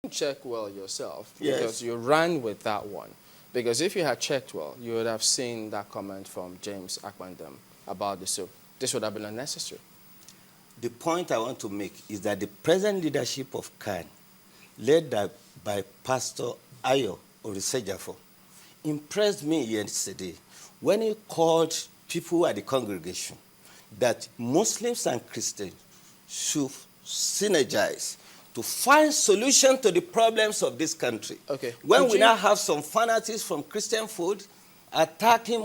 check well yourself Yes. because you ran with that one. Because if you had checked well, you would have seen that comment from James Akpandem about the soup. This would have been unnecessary. The point I want to make is that the present leadership of CAN, led by Pastor Ayo Orisejafo, impressed me yesterday when he called people at the congregation that Muslims and Christians should synergize to find solution to the problems of this country. Okay. When we now have some fanatics from Christian food attacking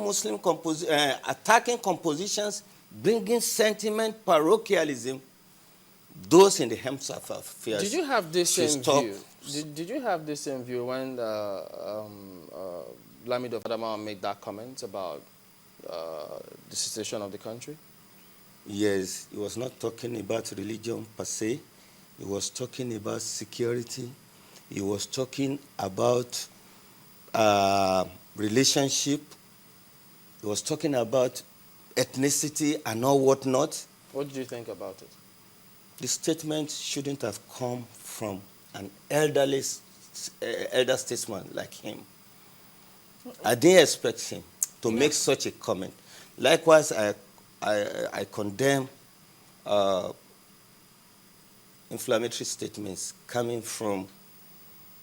attacking compositions, bringing sentiment, parochialism, those in the helms of affairs. Did you have this should same stop. view? Did you have this same view when Lamido Fadama made that comment about the situation of the country? Yes, he was not talking about religion per se. He was talking about security. He was talking about relationship. He was talking about ethnicity and all whatnot. What did you think about it? The statement shouldn't have come from an elder statesman like him. I didn't expect him to make such a comment. Likewise, I condemn inflammatory statements coming from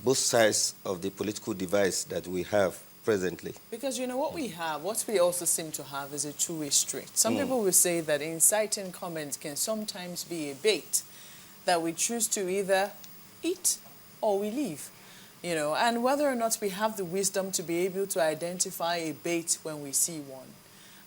both sides of the political device that we have presently. Because you know what we also seem to have is a two-way street. Some people will say that inciting comments can sometimes be a bait that we choose to either eat or we leave. You know, and whether or not we have the wisdom to be able to identify a bait when we see one.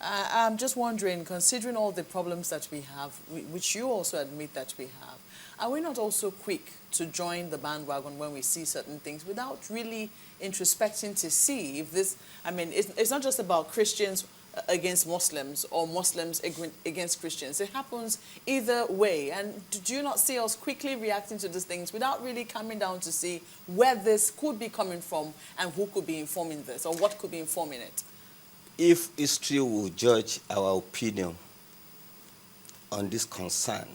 I'm just wondering, considering all the problems that we have, which you also admit that we have, are we not also quick to join the bandwagon when we see certain things without really introspecting to see if this, I mean, it's not just about Christians against Muslims or Muslims against Christians. It happens either way. And do you not see us quickly reacting to these things without really coming down to see where this could be coming from and who could be informing this or what could be informing it? If history will judge our opinion on this concern,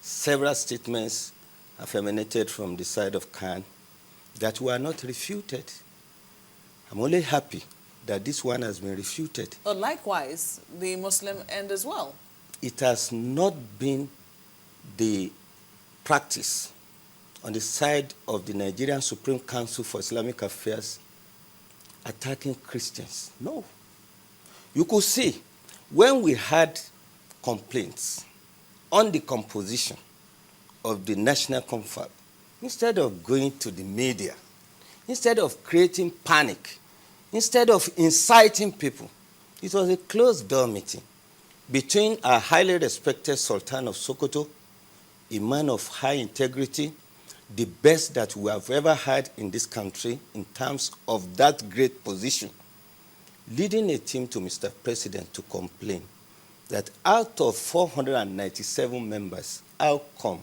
several statements have emanated from the side of CAN that were not refuted. I'm only happy that this one has been refuted. But likewise, the Muslim end as well. It has not been the practice on the side of the Nigerian Supreme Council for Islamic Affairs attacking Christians. No. You could see when we had complaints on the composition of the national confab, instead of going to the media, instead of creating panic, instead of inciting people, it was a closed-door meeting between our highly respected Sultan of Sokoto, a man of high integrity, the best that we have ever had in this country in terms of that great position, leading a team to Mr. President to complain that out of 497 members, how come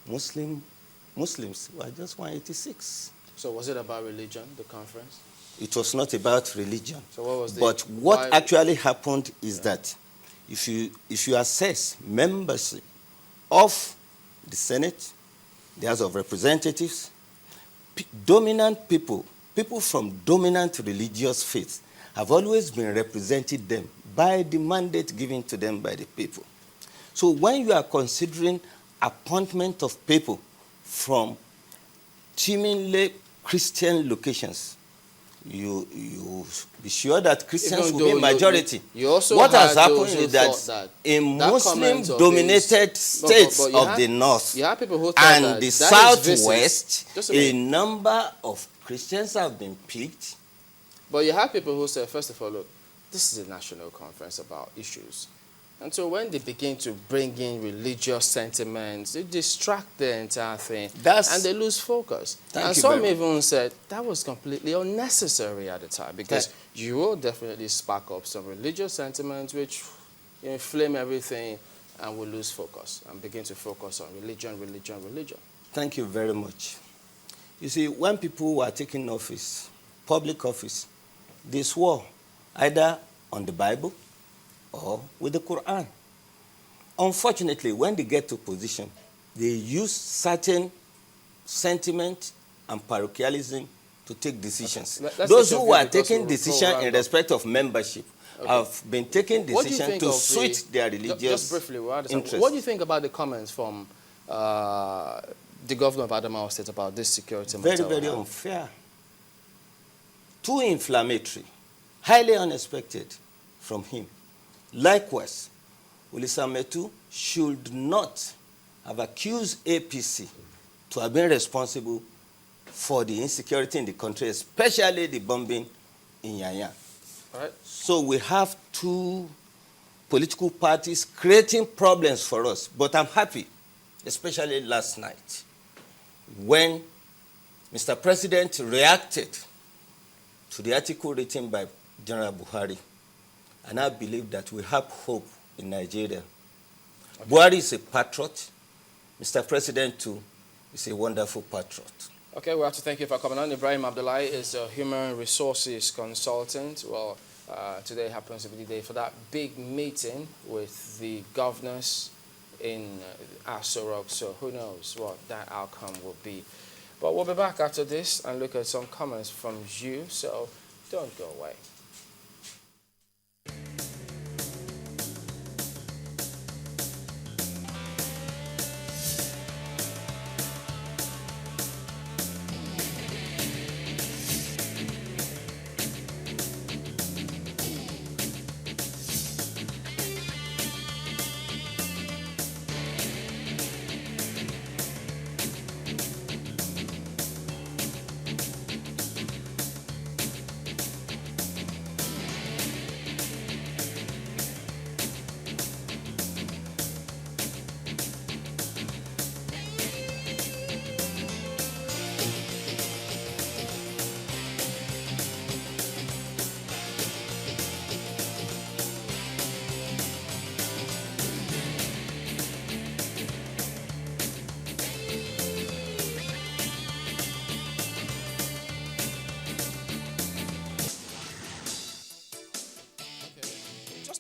Muslims were just 186? So was it about religion, the conference? It was not about religion. So what was but what actually happened is that if you assess membership of the Senate, the House of Representatives, dominant people from dominant religious faiths have always been represented them by the mandate given to them by the people. So when you are considering appointment of people from seemingly Christian locations, you be sure that Christians will be majority. You also what has happened those is that in that Muslim-dominated states of the north and the southwest, a number of Christians have been picked. But you have people who say, first of all, look, this is a national conference about issues. And so when they begin to bring in religious sentiments, they distract the entire thing and they lose focus. And some even said that was completely unnecessary at the time because you will definitely spark up some religious sentiments which inflame everything and will lose focus and begin to focus on religion. Thank you very much. You see, when people were taking office, public office, they swore either on the Bible or with the Quran. Unfortunately, when they get to position, they use certain sentiment and parochialism to take decisions. Let's Those take who a were view because taking we'll decisions round in up. respect of membership have been taking What do you decisions think to of suit their religious just briefly, interests. what do you think about the comments from the governor of Adamawa State about this security matter? Very, very unfair. Too inflammatory. Highly unexpected from him. Likewise, Ulisametu should not have accused APC to have been responsible for the insecurity in the country, especially the bombing in Yanya. Right. So we have two political parties creating problems for us. But I'm happy, especially last night, when Mr. President reacted to the article written by General Buhari. And I believe that we have hope in Nigeria. Okay. Buhari is a patriot. Mr. President, too, is a wonderful patriot. Okay, we have to thank you for coming on. Ibrahim Abdullahi is a human resources consultant. Well, today happens to be the day for that big meeting with the governors in Aso Rock, so who knows what that outcome will be. But we'll be back after this and look at some comments from you, so don't go away.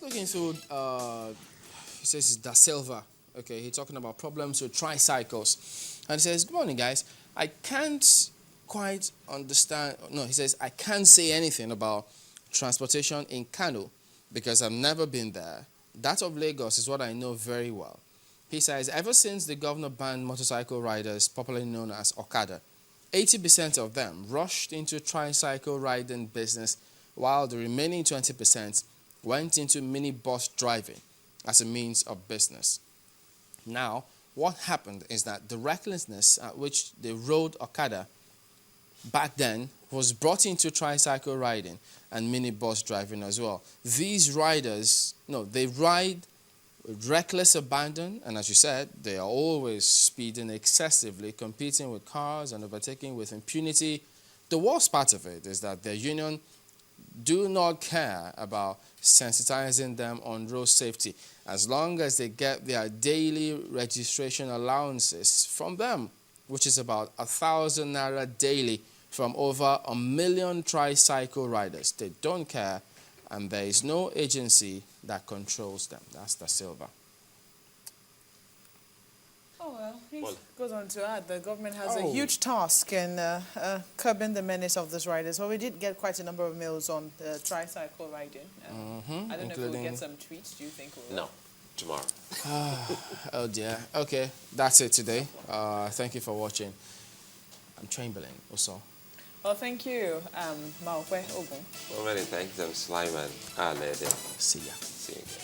Looking through, he says it's Da Silva. Okay, he's talking about problems with tricycles. And he says, good morning, guys. I can't quite understand. No, he says, I can't say anything about transportation in Kano because I've never been there. That of Lagos is what I know very well. He says, ever since the governor banned motorcycle riders, popularly known as Okada, 80% of them rushed into tricycle riding business, while the remaining 20% went into minibus driving as a means of business. Now, what happened is that the recklessness at which they rode Okada back then was brought into tricycle riding and minibus driving as well. These riders, they ride with reckless abandon, and as you said, they are always speeding excessively, competing with cars and overtaking with impunity. The worst part of it is that their union do not care about sensitizing them on road safety as long as they get their daily registration allowances from them, which is about 1,000 naira daily from over 1 million tricycle riders. They don't care, and there is no agency that controls them. That's Da Silva. Oh, well, he goes on to add the government has a huge task in curbing the menace of these riders. Well, we did get quite a number of mails on tricycle riding. I don't know if we'll get some tweets. Do you think we'll? No, tomorrow. Oh, dear. Okay, that's it today. Thank you for watching. I'm Chamberlain, also. Well, thank you, Maokwe Ogun. Well, many thanks. I'm Slyman. See ya. See you again.